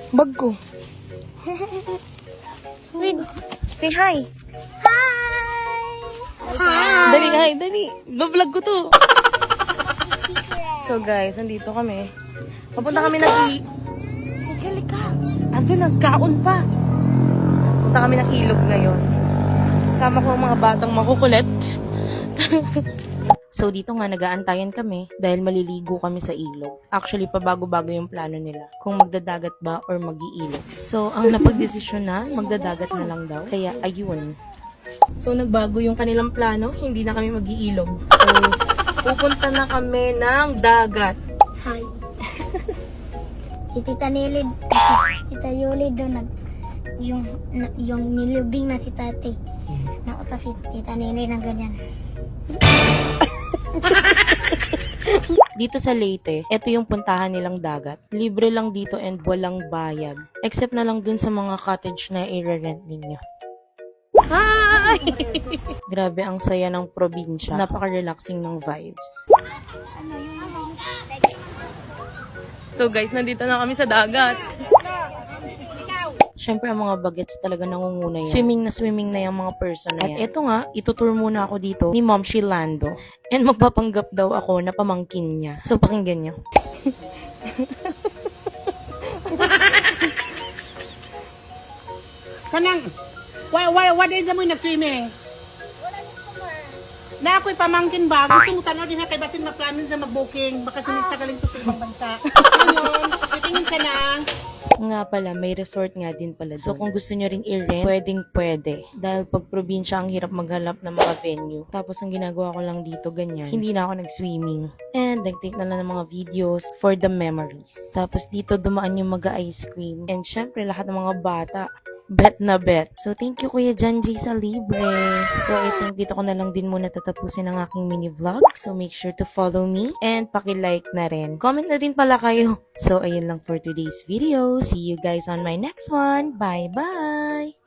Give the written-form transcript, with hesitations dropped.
Bag ko. Wait. Say hi. Hi! Dali, hi, dali. Vlog ko to. So guys, nandito kami. Papunta kami Si Jalika. Ando, nagkaon pa. Punta kami ng ilog ngayon. Kasama ko ang mga batang makukulit. So dito nga nag-aantayan kami dahil maliligo kami sa ilog. Actually, pabago-bago yung plano nila. Kung magdadagat ba or mag-iilog. So ang napagdesisyon na, magdadagat na lang daw. Kaya ayun. So nagbago yung kanilang plano, hindi na kami mag-iilog. So pupunta na kami ng dagat. Hi. Si Tita Nilid, Tita Yuli doon yung nilubing na si Tati. Nauta si Tita Nilid na ganyan. Dito sa Leyte, ito yung puntahan nilang dagat. Libre lang dito and walang bayad. Except na lang dun sa mga cottage na i-rent ninyo. Hi! Grabe ang saya ng probinsya. Napaka-relaxing ng vibes. So guys, nandito na kami sa dagat. Siyempre, ang mga bagets talaga nangunguna yan. Swimming na yung mga person na yan. At eto nga, itutour muna ako dito ni Ma'am Shilando. And magpapanggap daw ako na pamangkin niya. So, pakinggan niyo. Kanang, what is mo yung nag-swimming? Na ako'y pamangkin ba? Gusto mo tanaw din na kay basin maplanin sa mag-booking. Baka sinista galing to sa ibang bansa. Ngayon, titingin ka na. Nga pala, may resort nga din pala doon. So, kung gusto nyo rin i-rent, pwede. Dahil pag probinsya, ang hirap maghanap ng mga venue. Tapos, ang ginagawa ko lang dito, ganyan. Hindi na ako nag-swimming. And, nag-take na lang ng mga videos for the memories. Tapos, dito dumaan yung mag-ice cream. And, syempre, lahat ng mga bata, bet na bet. So, thank you Kuya Janji sa libre. So, I think dito ko na lang din muna tatapusin ang aking mini vlog. So, make sure to follow me and paki-like na rin. Comment na rin pala kayo. So, ayun lang for today's video. See you guys on my next one. Bye-bye!